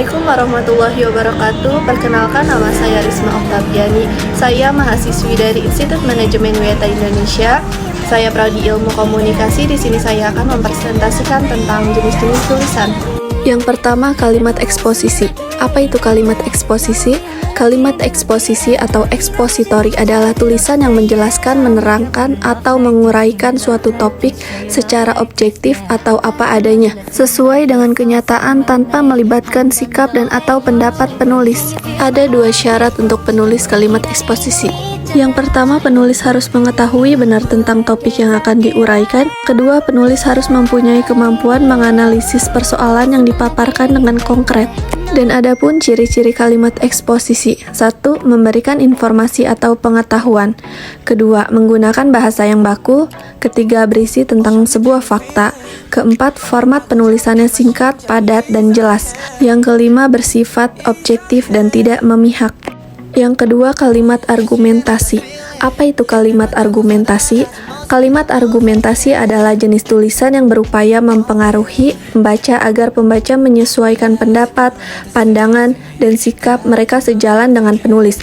Assalamualaikum warahmatullahi wabarakatuh. Perkenalkan, nama saya Risma Oktaviani. Saya mahasiswi dari Institut Manajemen WTA Indonesia. Saya prodi ilmu komunikasi. Di sini saya akan mempresentasikan tentang jenis-jenis tulisan. Yang pertama, kalimat eksposisi. Apa itu kalimat eksposisi? Kalimat eksposisi atau ekspositori adalah tulisan yang menjelaskan, menerangkan, atau menguraikan suatu topik secara objektif atau apa adanya, sesuai dengan kenyataan tanpa melibatkan sikap dan atau pendapat penulis. Ada dua syarat untuk penulis kalimat eksposisi. Yang pertama, penulis harus mengetahui benar tentang topik yang akan diuraikan. Kedua, penulis harus mempunyai kemampuan menganalisis persoalan yang dipaparkan dengan konkret. Dan adapun ciri-ciri kalimat eksposisi. 1. Memberikan informasi atau pengetahuan. Kedua, menggunakan bahasa yang baku. Ketiga, berisi tentang sebuah fakta. Keempat, format penulisannya singkat, padat, dan jelas. Yang kelima, bersifat objektif dan tidak memihak. Yang kedua, kalimat argumentasi. Apa itu kalimat argumentasi? Kalimat argumentasi adalah jenis tulisan yang berupaya mempengaruhi pembaca agar pembaca menyesuaikan pendapat, pandangan, dan sikap mereka sejalan dengan penulis.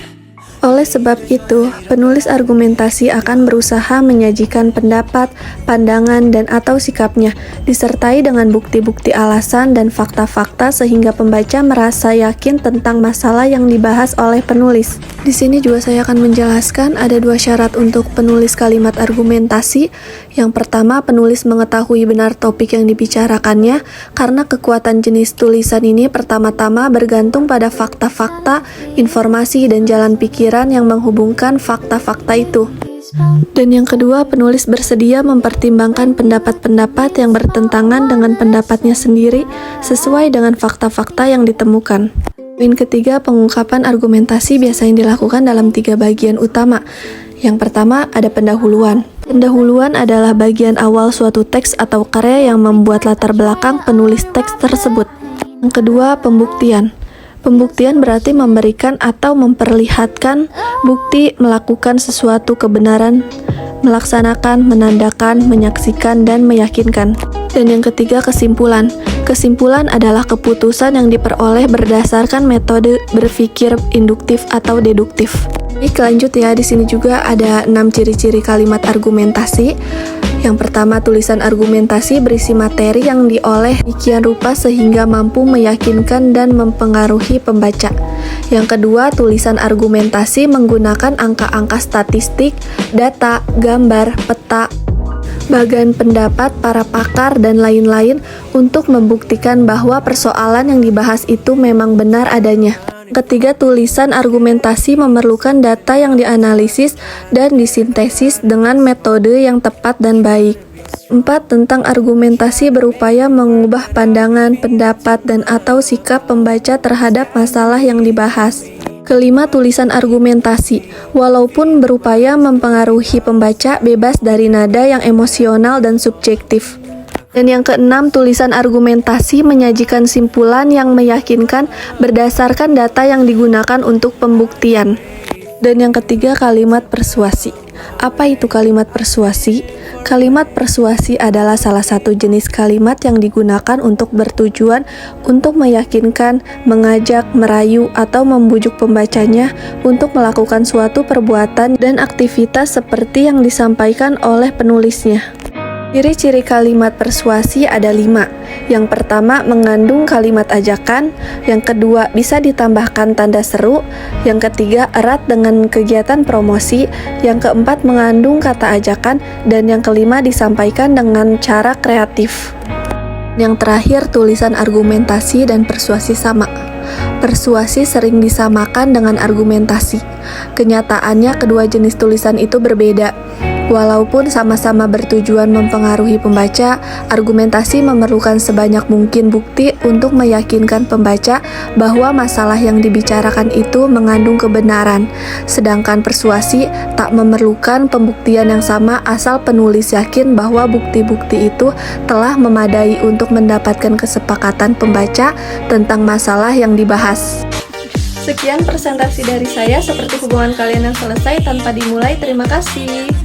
Oleh sebab itu, penulis argumentasi akan berusaha menyajikan pendapat, pandangan, dan atau sikapnya, disertai dengan bukti-bukti alasan dan fakta-fakta sehingga pembaca merasa yakin tentang masalah yang dibahas oleh penulis. Di sini juga saya akan menjelaskan ada dua syarat untuk penulis kalimat argumentasi. Yang pertama, penulis mengetahui benar topik yang dibicarakannya, karena kekuatan jenis tulisan ini pertama-tama bergantung pada fakta-fakta, informasi, dan jalan pikir yang menghubungkan fakta-fakta itu. Dan yang kedua, penulis bersedia mempertimbangkan pendapat-pendapat yang bertentangan dengan pendapatnya sendiri sesuai dengan fakta-fakta yang ditemukan. Poin ketiga, pengungkapan argumentasi biasanya dilakukan dalam 3 bagian utama. Yang pertama, ada pendahuluan. Pendahuluan adalah bagian awal suatu teks atau karya yang membuat latar belakang penulis teks tersebut. Yang kedua, pembuktian. Pembuktian berarti memberikan atau memperlihatkan bukti melakukan sesuatu kebenaran, melaksanakan, menandakan, menyaksikan, dan meyakinkan. Dan yang ketiga, kesimpulan. Kesimpulan adalah keputusan yang diperoleh berdasarkan metode berpikir induktif atau deduktif. Baik, lanjut ya. Di sini juga ada 6 ciri-ciri kalimat argumentasi. Yang pertama, tulisan argumentasi berisi materi yang diolah demikian rupa sehingga mampu meyakinkan dan mempengaruhi pembaca. Yang kedua, tulisan argumentasi menggunakan angka-angka statistik, data, gambar, peta, bagan pendapat para pakar, dan lain-lain untuk membuktikan bahwa persoalan yang dibahas itu memang benar adanya. Ketiga, tulisan argumentasi memerlukan data yang dianalisis dan disintesis dengan metode yang tepat dan baik. 4. Tentang argumentasi berupaya mengubah pandangan, pendapat, dan atau sikap pembaca terhadap masalah yang dibahas. Kelima, tulisan argumentasi, walaupun berupaya mempengaruhi pembaca, bebas dari nada yang emosional dan subjektif. Dan yang keenam, tulisan argumentasi menyajikan simpulan yang meyakinkan berdasarkan data yang digunakan untuk pembuktian. Dan yang ketiga, kalimat persuasi. Apa itu kalimat persuasi? Kalimat persuasi adalah salah satu jenis kalimat yang digunakan untuk bertujuan untuk meyakinkan, mengajak, merayu, atau membujuk pembacanya untuk melakukan suatu perbuatan dan aktivitas seperti yang disampaikan oleh penulisnya. Ciri-ciri kalimat persuasi ada 5. Yang pertama, mengandung kalimat ajakan. Yang kedua, bisa ditambahkan tanda seru. Yang ketiga, erat dengan kegiatan promosi. Yang keempat, mengandung kata ajakan. Dan yang kelima, disampaikan dengan cara kreatif. Yang terakhir, tulisan argumentasi dan persuasi sama. Persuasi sering disamakan dengan argumentasi. Kenyataannya, kedua jenis tulisan itu berbeda. Walaupun sama-sama bertujuan mempengaruhi pembaca, argumentasi memerlukan sebanyak mungkin bukti untuk meyakinkan pembaca bahwa masalah yang dibicarakan itu mengandung kebenaran. Sedangkan persuasi tak memerlukan pembuktian yang sama asal penulis yakin bahwa bukti-bukti itu telah memadai untuk mendapatkan kesepakatan pembaca tentang masalah yang dibahas. Sekian presentasi dari saya. Seperti hubungan kalian yang selesai tanpa dimulai. Terima kasih.